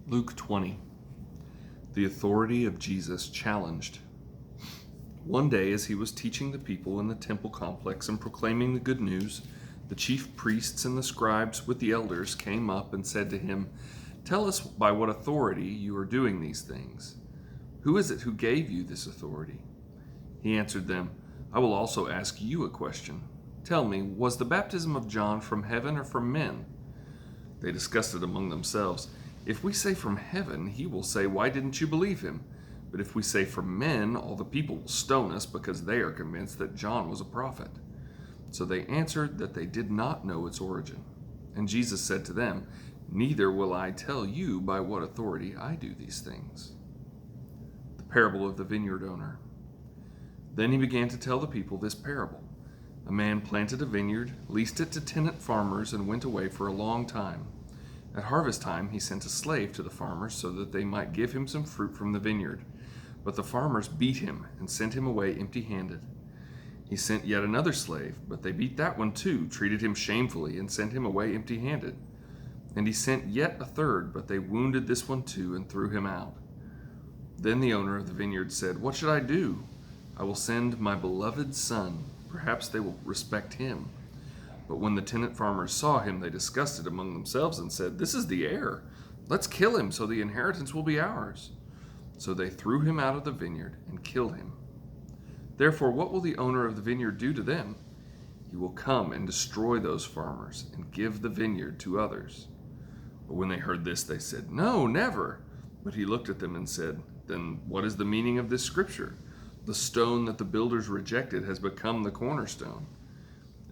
Luke 20. The authority of Jesus challenged. One day, as he was teaching the people in the temple complex and proclaiming the good news, the chief priests and the scribes with the elders came up and said to him, "Tell us by what authority you are doing these things. Who is it who gave you this authority?" He answered them, "I will also ask you a question. Tell me, was the baptism of John from heaven or from men?" They discussed it among themselves. "If we say from heaven, he will say, 'Why didn't you believe him?' But if we say from men, all the people will stone us because they are convinced that John was a prophet." So they answered that they did not know its origin. And Jesus said to them, "Neither will I tell you by what authority I do these things." The parable of the vineyard owner. Then he began to tell the people this parable. A man planted a vineyard, leased it to tenant farmers, and went away for a long time. At harvest time, he sent a slave to the farmers so that they might give him some fruit from the vineyard. But the farmers beat him and sent him away empty-handed. He sent yet another slave, but they beat that one too, treated him shamefully, and sent him away empty-handed. And he sent yet a third, but they wounded this one too and threw him out. Then the owner of the vineyard said, "What should I do? I will send my beloved son. Perhaps they will respect him." But when the tenant farmers saw him, they discussed it among themselves and said, "This is the heir. Let's kill him so the inheritance will be ours." So they threw him out of the vineyard and killed him. Therefore, what will the owner of the vineyard do to them? He will come and destroy those farmers and give the vineyard to others. But when they heard this, they said, "No, never." But he looked at them and said, "Then what is the meaning of this scripture? The stone that the builders rejected has become the cornerstone.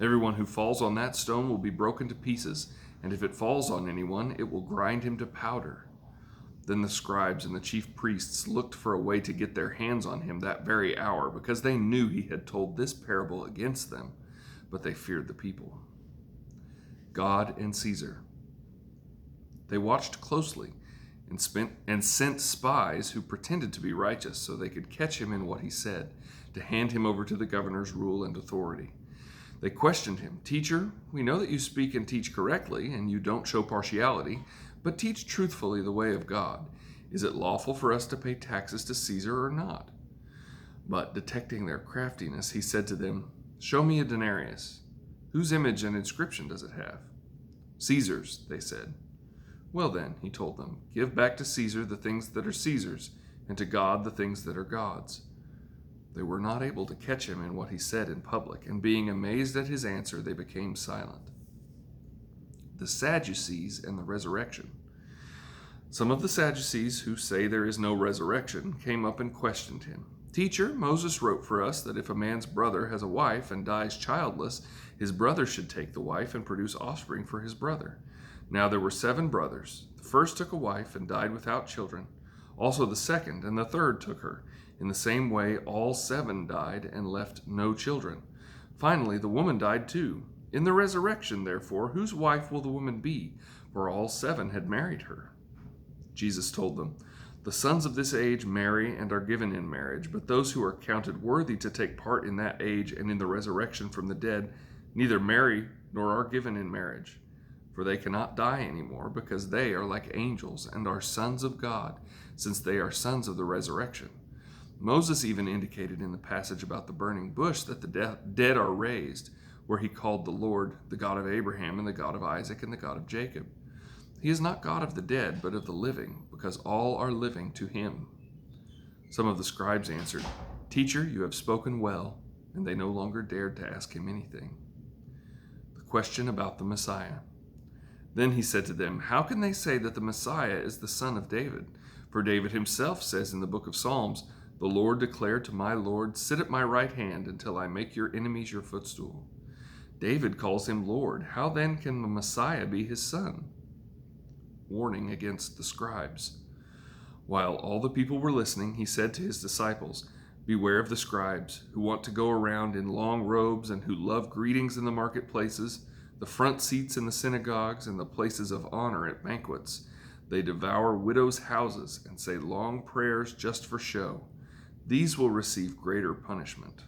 Everyone who falls on that stone will be broken to pieces, and if it falls on anyone, it will grind him to powder." Then the scribes and the chief priests looked for a way to get their hands on him that very hour, because they knew he had told this parable against them, but they feared the people. God and Caesar. They watched closely and sent spies who pretended to be righteous so they could catch him in what he said, to hand him over to the governor's rule and authority. They questioned him, "Teacher, we know that you speak and teach correctly, and you don't show partiality, but teach truthfully the way of God. Is it lawful for us to pay taxes to Caesar or not?" But detecting their craftiness, he said to them, "Show me a denarius. Whose image and inscription does it have?" "Caesar's," they said. "Well then," he told them, "give back to Caesar the things that are Caesar's, and to God the things that are God's." They were not able to catch him in what he said in public, and being amazed at his answer, they became silent. The Sadducees and the resurrection. Some of the Sadducees, who say there is no resurrection, came up and questioned him. "Teacher, Moses wrote for us that if a man's brother has a wife and dies childless, his brother should take the wife and produce offspring for his brother. Now there were 7 brothers. The first took a wife and died without children. Also the second and the third took her. In the same way, all 7 died and left no children. Finally, the woman died too. In the resurrection, therefore, whose wife will the woman be? For all 7 had married her." Jesus told them, "The sons of this age marry and are given in marriage, but those who are counted worthy to take part in that age and in the resurrection from the dead neither marry nor are given in marriage. For they cannot die anymore, because they are like angels and are sons of God, since they are sons of the resurrection. Moses even indicated in the passage about the burning bush that the dead are raised, where he called the Lord the God of Abraham and the God of Isaac and the God of Jacob. He is not God of the dead, but of the living, because all are living to him." Some of the scribes answered, "Teacher, you have spoken well," and they no longer dared to ask him anything. The question about the Messiah. Then he said to them, "How can they say that the Messiah is the son of David? For David himself says in the book of Psalms, 'The Lord declared to my Lord, sit at my right hand until I make your enemies your footstool.' David calls him Lord. How then can the Messiah be his son?" Warning against the scribes. While all the people were listening, he said to his disciples, "Beware of the scribes, who want to go around in long robes and who love greetings in the marketplaces, the front seats in the synagogues, and the places of honor at banquets. They devour widows' houses and say long prayers just for show. These will receive greater punishment."